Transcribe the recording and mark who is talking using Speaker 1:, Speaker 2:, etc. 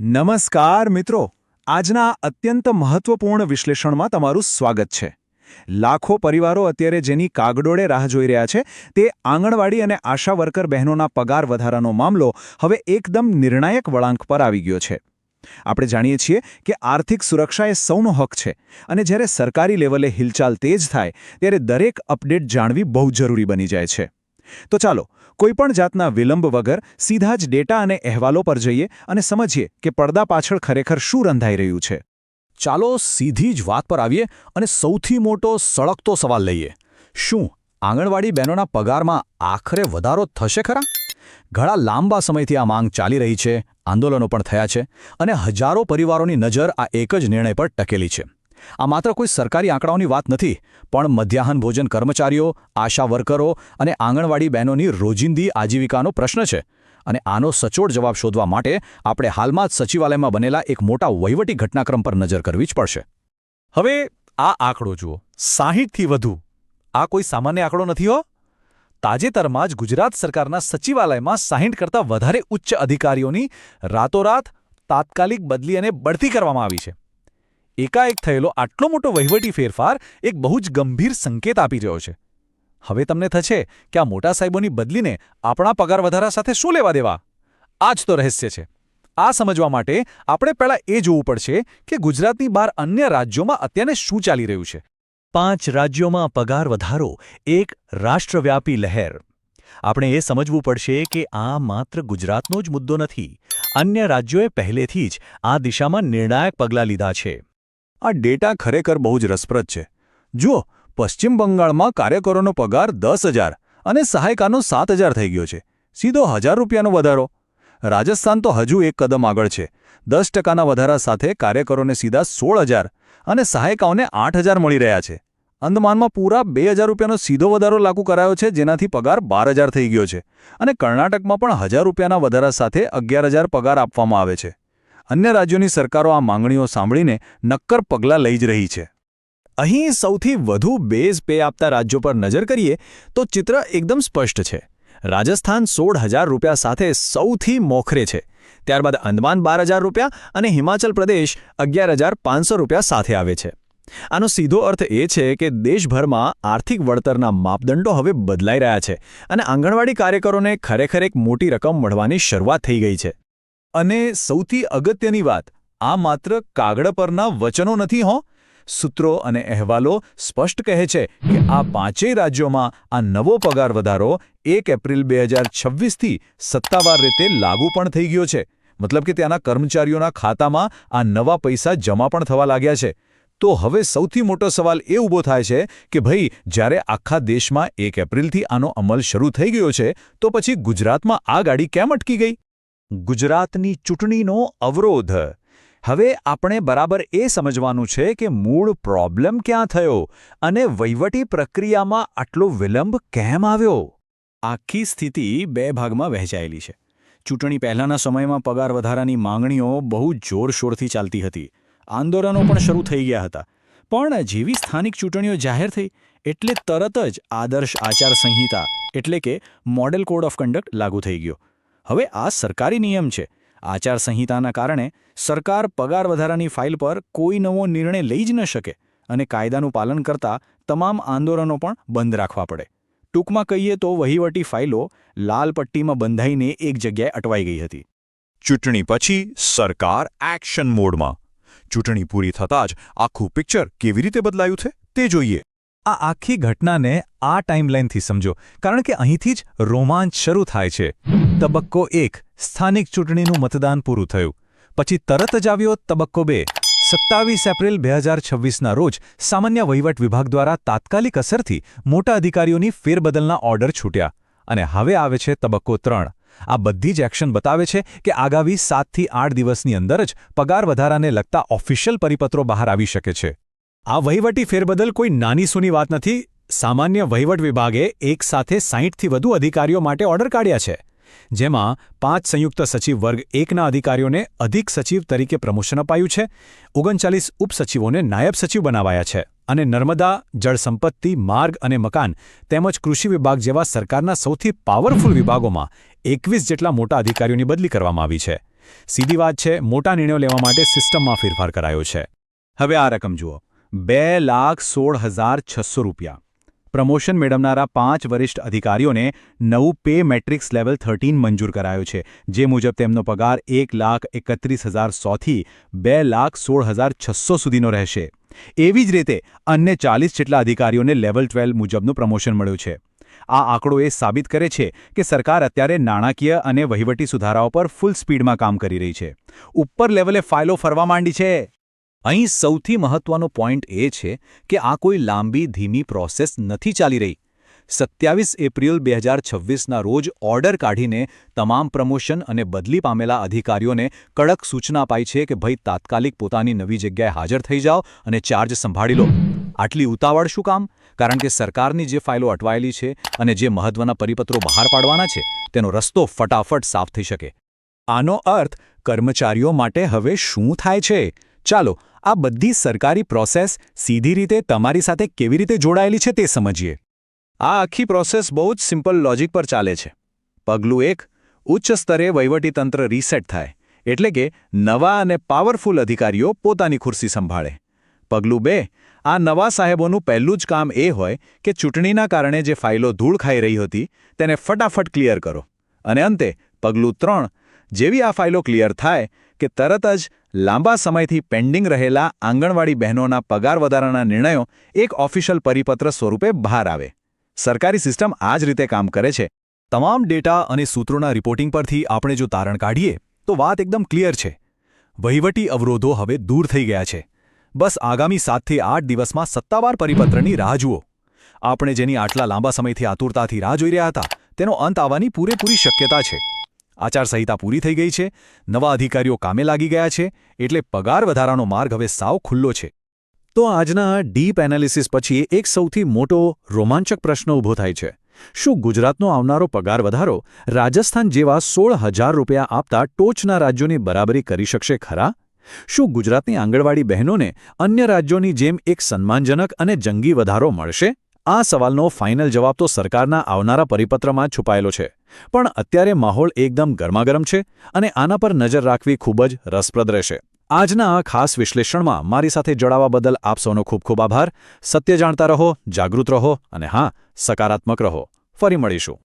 Speaker 1: નમસ્કાર મિત્રો, આજના આ અત્યંત મહત્વપૂર્ણ વિશ્લેષણમાં તમારું સ્વાગત છે. લાખો પરિવારો અત્યારે જેની કાગડોળે રાહ જોઈ રહ્યા છે તે આંગણવાડી અને આશા વર્કર બહેનોના પગાર વધારાનો મામલો હવે એકદમ નિર્ણાયક વળાંક પર આવી ગયો છે. આપણે જાણીએ છીએ કે આર્થિક સુરક્ષા એ સૌનો હક છે અને જ્યારે સરકારી લેવલે હિલચાલ તેજ થાય ત્યારે દરેક અપડેટ જાણવી બહુ જરૂરી બની જાય છે. તો ચાલો કોઈપણ જાતના વિલંબ વગર સીધા જ ડેટા અને અહેવાલો પર જઈએ અને સમજીએ કે પડદા પાછળ ખરેખર શું રંધાઈ રહ્યું છે.
Speaker 2: ચાલો સીધી જ વાત પર આવીએ અને સૌથી મોટો સળગતો સવાલ લઈએ. શું આંગણવાડી બહેનોના પગારમાં આખરે વધારો થશે ખરા? ઘણા લાંબા સમયથી આ માંગ ચાલી રહી છે, આંદોલનો પણ થયા છે અને હજારો પરિવારોની નજર આ એક જ નિર્ણય પર ટકેલી છે. આ માત્ર કોઈ સરકારી આંકડાઓની વાત નથી, પણ મધ્યાહન ભોજન કર્મચારીઓ, આશા વર્કરો અને આંગણવાડી બહેનોની રોજિંદી આજીવિકાનો પ્રશ્ન છે. અને આનો સચોટ જવાબ શોધવા માટે આપણે હાલમાં જ સચિવાલયમાં બનેલા એક મોટા વહીવટી ઘટનાક્રમ પર નજર કરવી જ પડશે.
Speaker 3: હવે આ આંકડો જુઓ, 60થી વધુ. આ કોઈ સામાન્ય આંકડો નથી હો. તાજેતરમાં જ ગુજરાત સરકારના સચિવાલયમાં 60 કરતાં વધારે ઉચ્ચ અધિકારીઓની રાતોરાત તાત્કાલિક બદલી અને બઢતી કરવામાં આવી છે. એકાએક થયેલો આટલો મોટો વહીવટી ફેરફાર એક બહુ જ ગંભીર સંકેત આપી રહ્યો છે. હવે તમને થશે કે આ મોટા સાહેબોની બદલીને આપણા પગાર વધારા સાથે શું લેવા દેવા? આ જ તો રહસ્ય છે. આ સમજવા માટે આપણે પહેલાં એ જોવું પડશે કે ગુજરાતની બહાર અન્ય રાજ્યોમાં અત્યારે શું ચાલી રહ્યું છે. 5 રાજ્યોમાં પગાર વધારો, એક રાષ્ટ્રવ્યાપી લહેર. આપણે એ સમજવું પડશે કે આ માત્ર ગુજરાતનો જ મુદ્દો નથી. અન્ય રાજ્યોએ પહેલેથી જ આ દિશામાં નિર્ણાયક પગલાં લીધા છે.
Speaker 2: આ ડેટા ખરેખર બહુ જ રસપ્રદ છે. જુઓ, પશ્ચિમ બંગાળમાં કાર્યકરોનો પગાર 10,000 અને સહાયકાનો 7,000 થઈ ગયો છે. સીધો 1,000 રૂપિયાનો વધારો. રાજસ્થાન તો હજુ એક કદમ આગળ છે. 10% વધારા સાથે કાર્યકરોને સીધા 16,000 અને સહાયકાઓને 8,000 મળી રહ્યા છે. અંદમાનમાં પૂરા 2,000 રૂપિયાનો સીધો વધારો લાગુ કરાયો છે, જેનાથી પગાર 12,000 થઈ ગયો છે. અને કર્ણાટકમાં પણ 1,000 રૂપિયાના વધારા સાથે 11,000 પગાર આપવામાં આવે છે. અન્ય રાજ્યોની સરકારો આ માંગણીઓ સાંભળીને નક્કર પગલાં લઈ જ રહી છે.
Speaker 1: અહીં સૌથી વધુ બેઝ પે આપતા રાજ્યો પર નજર કરીએ તો ચિત્ર એકદમ સ્પષ્ટ છે. રાજસ્થાન 16,000 રૂપિયા સાથે સૌથી મોખરે છે. ત્યારબાદ અંદમાન 12,000 રૂપિયા અને હિમાચલ પ્રદેશ 11,500 રૂપિયા સાથે આવે છે. આનો સીધો અર્થ એ છે કે દેશભરમાં આર્થિક વળતરના માપદંડો હવે બદલાઈ રહ્યા છે અને આંગણવાડી કાર્યકરોને ખરેખર એક મોટી રકમ મળવાની શરૂઆત થઈ ગઈ છે. અને સૌથી અગત્યની વાત, આ માત્ર કાગળ પરના વચનો નથી હો. સૂત્રો અને અહેવાલો સ્પષ્ટ કહે છે કે આ 5 રાજ્યોમાં આ નવો પગાર વધારો 1 એપ્રિલ 2026થી સત્તાવાર રીતે લાગુ પણ થઈ ગયો છે. મતલબ કે ત્યાંના કર્મચારીઓના ખાતામાં આ નવા પૈસા જમા પણ થવા લાગ્યા છે. તો હવે સૌથી મોટો સવાલ એ ઊભો થાય છે કે ભાઈ, જ્યારે આખા દેશમાં 1 એપ્રિલથી આનો અમલ શરૂ થઈ ગયો છે, તો પછી ગુજરાતમાં આ ગાડી કેમ અટકી ગઈ? ગુજરાતની ચૂંટણીનો અવરોધ. હવે આપણે બરાબર એ સમજવાનું છે કે મૂળ પ્રોબ્લેમ ક્યાં થયો અને વહીવટી પ્રક્રિયામાં આટલો વિલંબ કેમ આવ્યો. આખી સ્થિતિ 2 ભાગમાં વહેંચાયેલી છે. ચૂંટણી પહેલાંના સમયમાં પગાર વધારાની માંગણીઓ બહુ જોરશોરથી ચાલતી હતી. આંદોલનો પણ શરૂ થઈ ગયા હતા. પણ જેવી સ્થાનિક ચૂંટણીઓ જાહેર થઈ એટલે તરત જ આદર્શ આચાર સંહિતા એટલે કે મોડેલ કોડ ઓફ કન્ડક્ટ લાગુ થઈ ગયો. હવે આ સરકારી નિયમ છે. આચાર સંહિતાના કારણે સરકાર પગાર વધારાની ફાઇલ પર કોઈ નવો નિર્ણય લઈ જ ન શકે અને કાયદાનું પાલન કરતા તમામ આંદોલનો પણ બંધ રાખવા પડે. ટૂંકમાં કહીએ તો વહીવટી ફાઇલો લાલ પટ્ટીમાં બંધાઈને એક જગ્યાએ અટવાઈ ગઈ હતી.
Speaker 2: ચૂંટણી પછી સરકાર એક્શન મોડમાં. ચૂંટણી પૂરી થતાં જ આખું પિક્ચર કેવી રીતે બદલાયું છે તે જોઈએ.
Speaker 3: આ આખી ઘટનાને આ ટાઈમલાઈનથી સમજો, કારણ કે અહીંથી જ રોમાંચ શરૂ થાય છે. તબક્કો 1, સ્થાનિક ચૂંટણીનું મતદાન પૂરું થયું. પછી તરત જ આવ્યો તબક્કો 2. 27 એપ્રિલ 2026ના રોજ સામાન્ય વહીવટ વિભાગ દ્વારા તાત્કાલિક અસરથી મોટા અધિકારીઓની ફેરબદલના ઓર્ડર છૂટ્યા. અને હવે આવે છે તબક્કો 3. આ બધી જ એક્શન બતાવે છે કે આગામી 7થી 8 દિવસની અંદર જ પગાર વધારાને લગતા ઓફિશિયલ પરિપત્રો બહાર આવી શકે છે. આ વહીવટી ફેરબદલ કોઈ નાની સૂની વાત નથી. સામાન્ય વહીવટ વિભાગે એકસાથે 60થી વધુ અધિકારીઓ માટે ઓર્ડર કાઢ્યા છે. જેમાં 5 સંયુક્ત સચિવ વર્ગ 1ના અધિકારીઓને અધિક સચિવ તરીકે પ્રમોશન અપાયું છે. 39 ઉપસચિવોને નાયબ સચિવ બનાવાયા છે. અને નર્મદા, જળસંપત્તિ, માર્ગ અને મકાન તેમજ કૃષિ વિભાગ જેવા સરકારના સૌથી પાવરફુલ વિભાગોમાં 21 જેટલા મોટા અધિકારીઓની બદલી કરવામાં આવી છે. સીધી વાત છે, મોટા નિર્ણયો લેવા માટે સિસ્ટમમાં ફેરફાર કરાયો છે. હવે આ રકમ જુઓ, 2,16,600 રૂપિયા. પ્રમોશન મેળવનારા 5 વરિષ્ઠ અધિકારીઓને નવું પે મેટ્રિક્સ લેવલ 13 મંજૂર કરાયો છે, જે મુજબ તેમનો પગાર 1,31,100 થી 2,16,600 સુધીનો રહેશે. એવી જ રીતે અન્ય 40 જેટલા અધિકારીઓને લેવલ 12 મુજબનું પ્રમોશન મળ્યું છે. આ આંકડો એ સાબિત કરે છે કે સરકાર અત્યારે નાણાકીય અને વહીવટી સુધારાઓ પર ફૂલ સ્પીડમાં કામ કરી રહી છે. ઉપર લેવલે ફાઇલો ફરવા માંડી છે. અહીં સૌથી મહત્વનો પોઈન્ટ એ છે કે આ કોઈ લાંબી ધીમી પ્રોસેસ નથી ચાલી રહી. 27 એપ્રિલ 2026ના રોજ ઓર્ડર કાઢીને તમામ પ્રમોશન અને બદલી પામેલા અધિકારીઓને કડક સૂચના અપાઈ છે કે ભાઈ તાત્કાલિક પોતાની નવી જગ્યાએ હાજર થઈ જાઓ અને ચાર્જ સંભાળી લો. આટલી ઉતાવળ શું કામ? કારણ કે સરકારની જે ફાઇલો અટવાયેલી છે અને જે મહત્વના પરિપત્રો બહાર પાડવાના છે તેનો રસ્તો ફટાફટ સાફ થઈ શકે. આનો અર્થ કર્મચારીઓ માટે હવે શું થાય છે? ચાલો આ બધી સરકારી પ્રોસેસ સીધી રીતે તમારી સાથે કેવી રીતે જોડાયેલી છે તે સમજીએ.
Speaker 2: આ આખી પ્રોસેસ બહુ જ સિમ્પલ લોજિક પર ચાલે છે. પગલું 1, ઉચ્ચ સ્તરે વહીવટીતંત્ર રીસેટ થાય, એટલે કે નવા અને પાવરફુલ અધિકારીઓ પોતાની ખુરશી સંભાળે. પગલું 2, આ નવા સાહેબોનું પહેલું જ કામ એ હોય કે ચૂંટણીના કારણે જે ફાઇલો ધૂળ ખાઈ રહી હતી તેને ફટાફટ ક્લિયર કરો. અને અંતે પગલું 3, જેવી આ ફાઇલો ક્લિયર થાય કે તરત જ લાંબા સમયથી પેન્ડિંગ રહેલા આંગણવાડી બહેનોના પગાર વધારાના નિર્ણયો એક ઓફિશિયલ પરિપત્ર સ્વરૂપે બહાર આવે. સરકારી સિસ્ટમ આ જ રીતે કામ કરે છે.
Speaker 3: તમામ ડેટા અને સૂત્રોના રિપોર્ટિંગ પરથી આપણે જો તારણ કાઢીએ તો વાત એકદમ ક્લિયર છે. વહીવટી અવરોધો હવે દૂર થઈ ગયા છે. બસ આગામી 7 થી 8 દિવસમાં સત્તાવાર પરિપત્રની રાહ જુઓ. આપણે જેની આટલા લાંબા સમયથી આતુરતાથી રાહ જોઈ રહ્યા હતા તેનો અંત આવવાની પૂરેપૂરી શક્યતા છે. આચારસંહિતા પૂરી થઈ ગઈ છે, નવા અધિકારીઓ કામે લાગી ગયા છે, એટલે પગાર વધારાનો માર્ગ હવે સાવ ખુલ્લો છે. તો આજના ડીપ એનાલિસિસ પછી એક સૌથી મોટો રોમાંચક પ્રશ્ન ઊભો થાય છે. શું ગુજરાતનો આવનારો પગાર વધારો રાજસ્થાન જેવા 16,000 રૂપિયા આપતા ટોચના રાજ્યોની બરાબરી કરી શકશે ખરા? શું ગુજરાતની આંગણવાડી બહેનોને અન્ય રાજ્યોની જેમ એક સન્માનજનક અને જંગી વધારો મળશે? આ સવાલનો ફાઇનલ જવાબ તો સરકારના આવનારા પરિપત્રમાં છુપાયેલો છે. પણ અત્યારે માહોલ એકદમ ગરમાગરમ છે અને આના પર નજર રાખવી ખૂબ જ રસપ્રદ રહેશે. આજના આ ખાસ વિશ્લેષણમાં મારી સાથે જોડાવા બદલ આપ સૌનો ખૂબ ખૂબ આભાર. સત્ય જાણતા રહો, જાગૃત રહો અને હા, સકારાત્મક રહો. ફરી મળીશું.